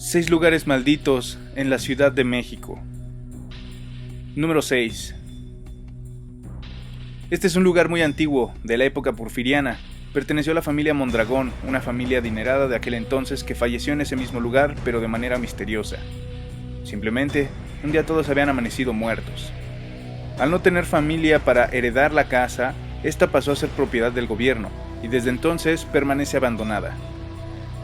6 lugares malditos en la Ciudad de México. Número 6. Este es un lugar muy antiguo, de la época porfiriana. Perteneció a la familia Mondragón, una familia adinerada de aquel entonces que falleció en ese mismo lugar, pero de manera misteriosa. Simplemente, un día todos habían amanecido muertos. Al no tener familia para heredar la casa, esta pasó a ser propiedad del gobierno, y desde entonces permanece abandonada.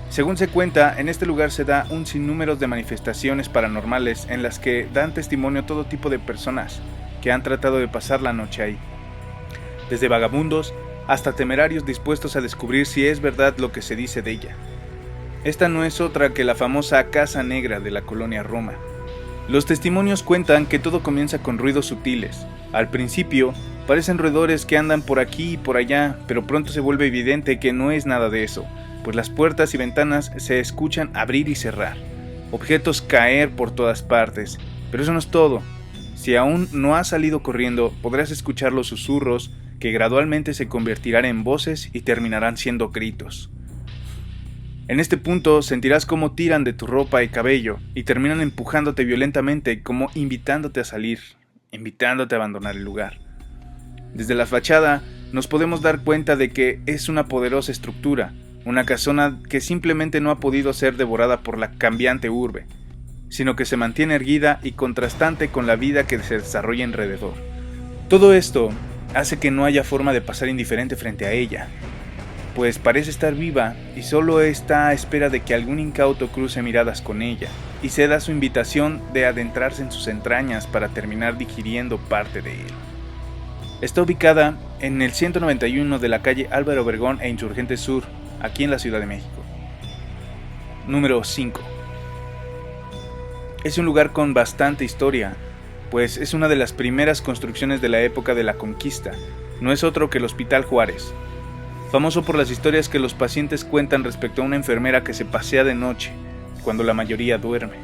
Según se cuenta, en este lugar se da un sinnúmero de manifestaciones paranormales en las que dan testimonio todo tipo de personas que han tratado de pasar la noche ahí. Desde vagabundos hasta temerarios dispuestos a descubrir si es verdad lo que se dice de ella. Esta no es otra que la famosa Casa Negra de la colonia Roma. Los testimonios cuentan que todo comienza con ruidos sutiles. Al principio, parecen roedores que andan por aquí y por allá, pero pronto se vuelve evidente que no es nada de eso, pues las puertas y ventanas se escuchan abrir y cerrar, objetos caer por todas partes. Pero eso no es todo. Si aún no has salido corriendo, podrás escuchar los susurros que gradualmente se convertirán en voces y terminarán siendo gritos. En este punto sentirás cómo tiran de tu ropa y cabello y terminan empujándote violentamente, como invitándote a salir, invitándote a abandonar el lugar. Desde la fachada nos podemos dar cuenta de que es una poderosa estructura, una casona que simplemente no ha podido ser devorada por la cambiante urbe, sino que se mantiene erguida y contrastante con la vida que se desarrolla alrededor. Todo esto hace que no haya forma de pasar indiferente frente a ella, pues parece estar viva y solo está a espera de que algún incauto cruce miradas con ella y ceda su invitación de adentrarse en sus entrañas para terminar digiriendo parte de él. Está ubicada en el 191 de la calle Álvaro Obregón e Insurgente Sur, aquí en la Ciudad de México. Número 5. Es un lugar con bastante historia, pues es una de las primeras construcciones de la época de la conquista. No es otro que el Hospital Juárez, famoso por las historias que los pacientes cuentan respecto a una enfermera que se pasea de noche, cuando la mayoría duerme.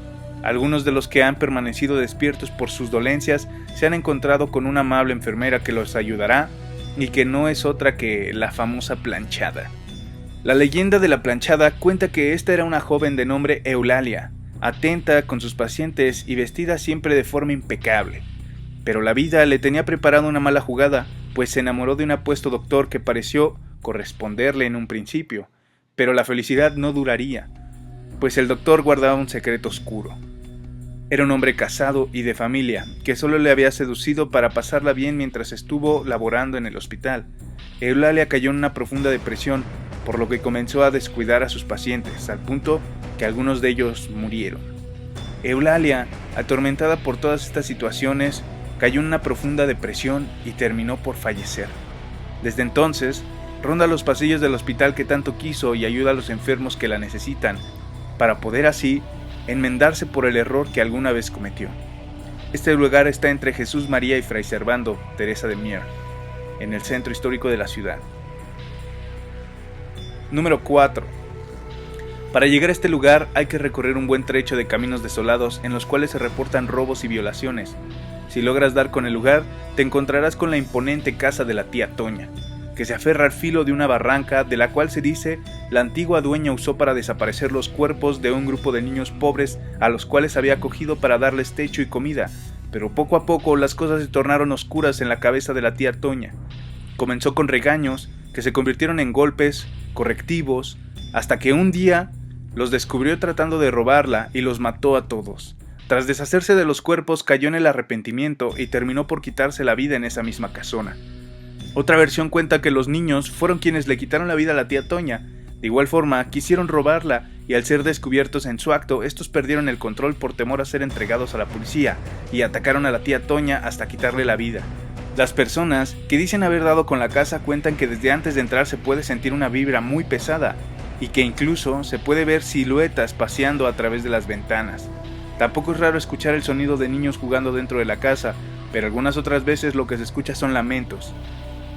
Algunos de los que han permanecido despiertos por sus dolencias se han encontrado con una amable enfermera que los ayudará y que no es otra que la famosa Planchada. La leyenda de la Planchada cuenta que esta era una joven de nombre Eulalia, atenta con sus pacientes y vestida siempre de forma impecable. Pero la vida le tenía preparado una mala jugada, pues se enamoró de un apuesto doctor que pareció corresponderle en un principio, pero la felicidad no duraría, pues el doctor guardaba un secreto oscuro. Era un hombre casado y de familia, que solo le había seducido para pasarla bien mientras estuvo laborando en el hospital. Eulalia cayó en una profunda depresión, por lo que comenzó a descuidar a sus pacientes, al punto que algunos de ellos murieron. Eulalia, atormentada por todas estas situaciones, cayó en una profunda depresión y terminó por fallecer. Desde entonces, ronda los pasillos del hospital que tanto quiso y ayuda a los enfermos que la necesitan, para poder así enmendarse por el error que alguna vez cometió. Este lugar está entre Jesús María y Fray Servando Teresa de Mier, en el centro histórico de la ciudad. Número 4. Para llegar a este lugar hay que recorrer un buen trecho de caminos desolados en los cuales se reportan robos y violaciones. Si logras dar con el lugar, te encontrarás con la imponente casa de la tía Toña, que se aferra al filo de una barranca de la cual se dice la antigua dueña usó para desaparecer los cuerpos de un grupo de niños pobres a los cuales había acogido para darles techo y comida, pero poco a poco las cosas se tornaron oscuras en la cabeza de la tía Toña. Comenzó con regaños que se convirtieron en golpes, correctivos, hasta que un día los descubrió tratando de robarla y los mató a todos. Tras deshacerse de los cuerpos cayó en el arrepentimiento y terminó por quitarse la vida en esa misma casona. Otra versión cuenta que los niños fueron quienes le quitaron la vida a la tía Toña. De igual forma, quisieron robarla y al ser descubiertos en su acto, estos perdieron el control por temor a ser entregados a la policía y atacaron a la tía Toña hasta quitarle la vida. Las personas que dicen haber dado con la casa cuentan que desde antes de entrar se puede sentir una vibra muy pesada y que incluso se puede ver siluetas paseando a través de las ventanas. Tampoco es raro escuchar el sonido de niños jugando dentro de la casa, pero algunas otras veces lo que se escucha son lamentos.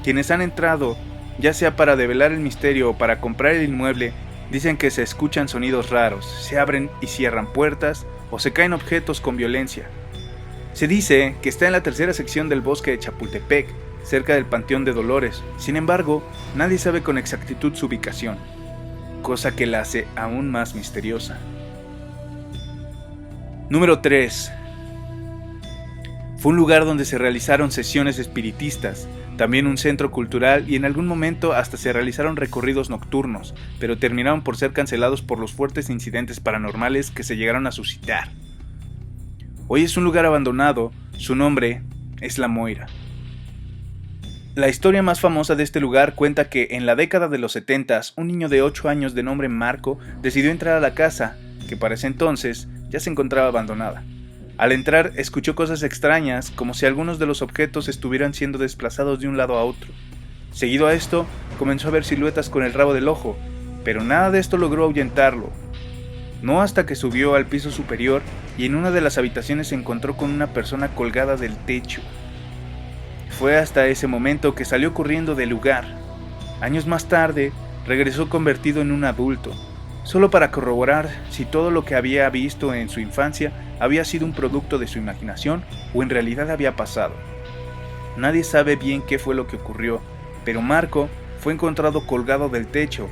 Quienes han entrado, ya sea para develar el misterio o para comprar el inmueble, dicen que se escuchan sonidos raros, se abren y cierran puertas o se caen objetos con violencia. Se dice que está en la tercera sección del bosque de Chapultepec, cerca del Panteón de Dolores. Sin embargo, nadie sabe con exactitud su ubicación, cosa que la hace aún más misteriosa. Número 3. Fue un lugar donde se realizaron sesiones espiritistas, también un centro cultural y en algún momento hasta se realizaron recorridos nocturnos, pero terminaron por ser cancelados por los fuertes incidentes paranormales que se llegaron a suscitar. Hoy es un lugar abandonado, su nombre es La Moira. La historia más famosa de este lugar cuenta que en la década de los 70, un niño de 8 años de nombre Marco decidió entrar a la casa, que para ese entonces ya se encontraba abandonada. Al entrar escuchó cosas extrañas, como si algunos de los objetos estuvieran siendo desplazados de un lado a otro. Seguido a esto, comenzó a ver siluetas con el rabo del ojo, pero nada de esto logró ahuyentarlo. No hasta que subió al piso superior y en una de las habitaciones se encontró con una persona colgada del techo. Fue hasta ese momento que salió corriendo del lugar. Años más tarde, regresó convertido en un adulto, solo para corroborar si todo lo que había visto en su infancia había sido un producto de su imaginación o en realidad había pasado. Nadie sabe bien qué fue lo que ocurrió, pero Marco fue encontrado colgado del techo,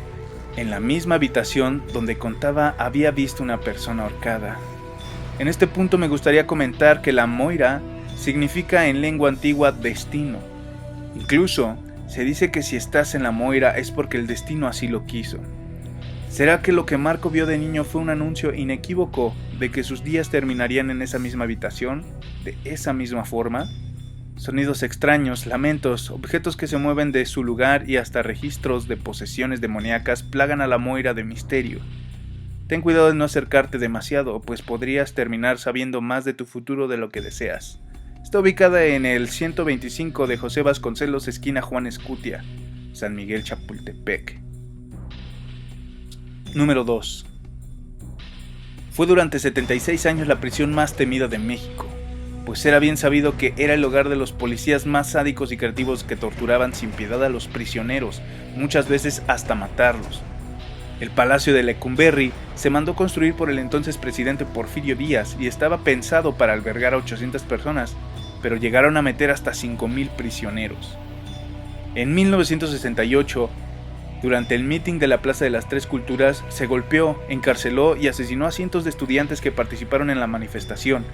en la misma habitación donde contaba había visto una persona ahorcada. En este punto me gustaría comentar que la Moira significa en lengua antigua destino. Incluso se dice que si estás en la Moira es porque el destino así lo quiso. ¿Será que lo que Marco vio de niño fue un anuncio inequívoco de que sus días terminarían en esa misma habitación, de esa misma forma? Sonidos extraños, lamentos, objetos que se mueven de su lugar y hasta registros de posesiones demoníacas plagan a la Moira de misterio. Ten cuidado de no acercarte demasiado, pues podrías terminar sabiendo más de tu futuro de lo que deseas. Está ubicada en el 125 de José Vasconcelos, esquina Juan Escutia, San Miguel Chapultepec. Número 2. Fue durante 76 años la prisión más temida de México, pues era bien sabido que era el hogar de los policías más sádicos y creativos que torturaban sin piedad a los prisioneros, muchas veces hasta matarlos. El Palacio de Lecumberri se mandó construir por el entonces presidente Porfirio Díaz y estaba pensado para albergar a 800 personas, pero llegaron a meter hasta 5,000 prisioneros. En 1968, durante el mitin de la Plaza de las Tres Culturas, se golpeó, encarceló y asesinó a cientos de estudiantes que participaron en la manifestación.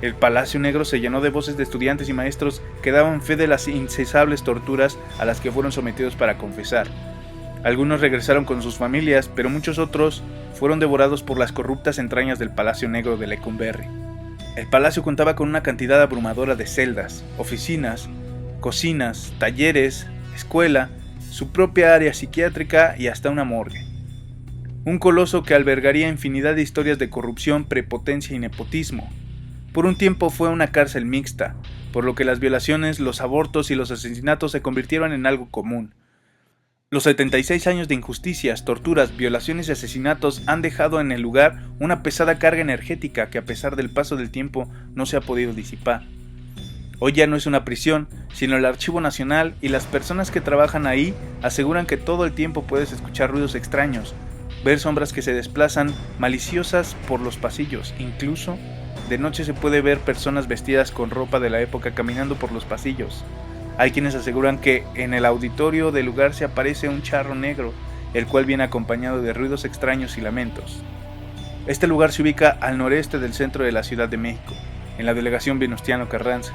El Palacio Negro se llenó de voces de estudiantes y maestros que daban fe de las incesables torturas a las que fueron sometidos para confesar. Algunos regresaron con sus familias, pero muchos otros fueron devorados por las corruptas entrañas del Palacio Negro de Lecumberri. El palacio contaba con una cantidad abrumadora de celdas, oficinas, cocinas, talleres, escuela, su propia área psiquiátrica y hasta una morgue. Un coloso que albergaría infinidad de historias de corrupción, prepotencia y nepotismo. Por un tiempo fue una cárcel mixta, por lo que las violaciones, los abortos y los asesinatos se convirtieron en algo común. Los 76 años de injusticias, torturas, violaciones y asesinatos han dejado en el lugar una pesada carga energética que a pesar del paso del tiempo no se ha podido disipar. Hoy ya no es una prisión, sino el Archivo Nacional y las personas que trabajan ahí aseguran que todo el tiempo puedes escuchar ruidos extraños, ver sombras que se desplazan maliciosas por los pasillos, incluso de noche se puede ver personas vestidas con ropa de la época caminando por los pasillos. Hay quienes aseguran que en el auditorio del lugar se aparece un charro negro, el cual viene acompañado de ruidos extraños y lamentos. Este lugar se ubica al noreste del centro de la Ciudad de México, en la delegación Venustiano Carranza.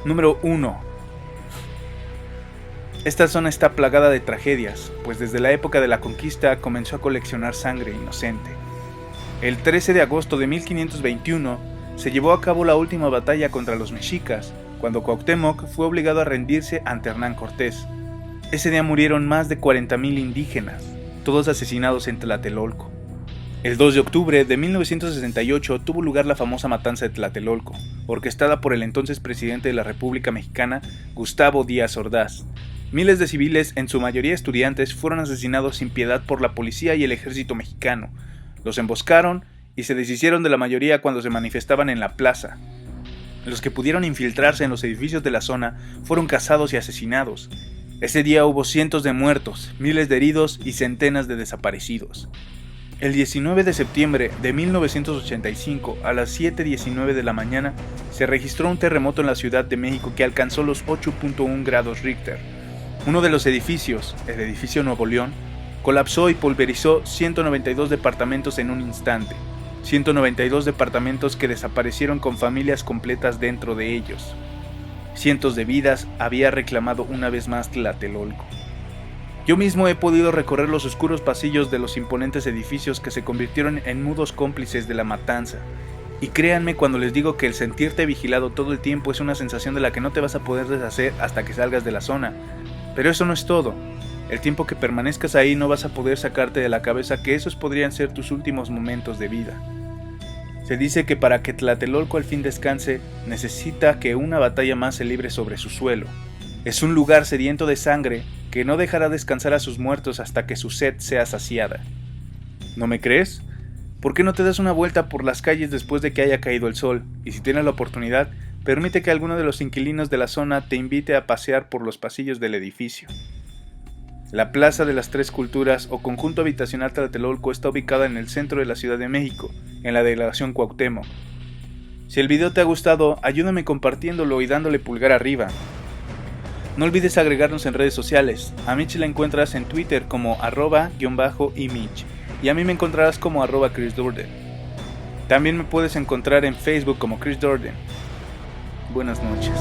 Número 1. Esta zona está plagada de tragedias, pues desde la época de la conquista comenzó a coleccionar sangre inocente. El 13 de agosto de 1521 se llevó a cabo la última batalla contra los mexicas, cuando Cuauhtémoc fue obligado a rendirse ante Hernán Cortés. Ese día murieron más de 40,000 indígenas, todos asesinados en Tlatelolco. El 2 de octubre de 1968 tuvo lugar la famosa matanza de Tlatelolco, orquestada por el entonces presidente de la República Mexicana, Gustavo Díaz Ordaz. Miles de civiles, en su mayoría estudiantes, fueron asesinados sin piedad por la policía y el ejército mexicano. Los emboscaron y se deshicieron de la mayoría cuando se manifestaban en la plaza. Los que pudieron infiltrarse en los edificios de la zona fueron cazados y asesinados. Ese día hubo cientos de muertos, miles de heridos y centenas de desaparecidos. El 19 de septiembre de 1985, a las 7:19 de la mañana, se registró un terremoto en la Ciudad de México que alcanzó los 8.1 grados Richter. Uno de los edificios, el edificio Nuevo León, colapsó y pulverizó 192 departamentos en un instante. 192 departamentos que desaparecieron con familias completas dentro de ellos. Cientos de vidas había reclamado una vez más Tlatelolco. Yo mismo he podido recorrer los oscuros pasillos de los imponentes edificios que se convirtieron en mudos cómplices de la matanza. Y créanme cuando les digo que el sentirte vigilado todo el tiempo es una sensación de la que no te vas a poder deshacer hasta que salgas de la zona. Pero eso no es todo. El tiempo que permanezcas ahí no vas a poder sacarte de la cabeza que esos podrían ser tus últimos momentos de vida. Se dice que para que Tlatelolco al fin descanse, necesita que una batalla más se libre sobre su suelo. Es un lugar sediento de sangre que no dejará descansar a sus muertos hasta que su sed sea saciada. ¿No me crees? ¿Por qué no te das una vuelta por las calles después de que haya caído el sol? Y si tienes la oportunidad, permite que alguno de los inquilinos de la zona te invite a pasear por los pasillos del edificio. La Plaza de las Tres Culturas o Conjunto Habitacional Tlatelolco está ubicada en el centro de la Ciudad de México, en la delegación Cuauhtémoc. Si el video te ha gustado, ayúdame compartiéndolo y dándole pulgar arriba. No olvides agregarnos en redes sociales. A Mitch la encuentras en Twitter como @_imitch y a mí me encontrarás como @ChrisDurden. También me puedes encontrar en Facebook como Chris Durden. Buenas noches.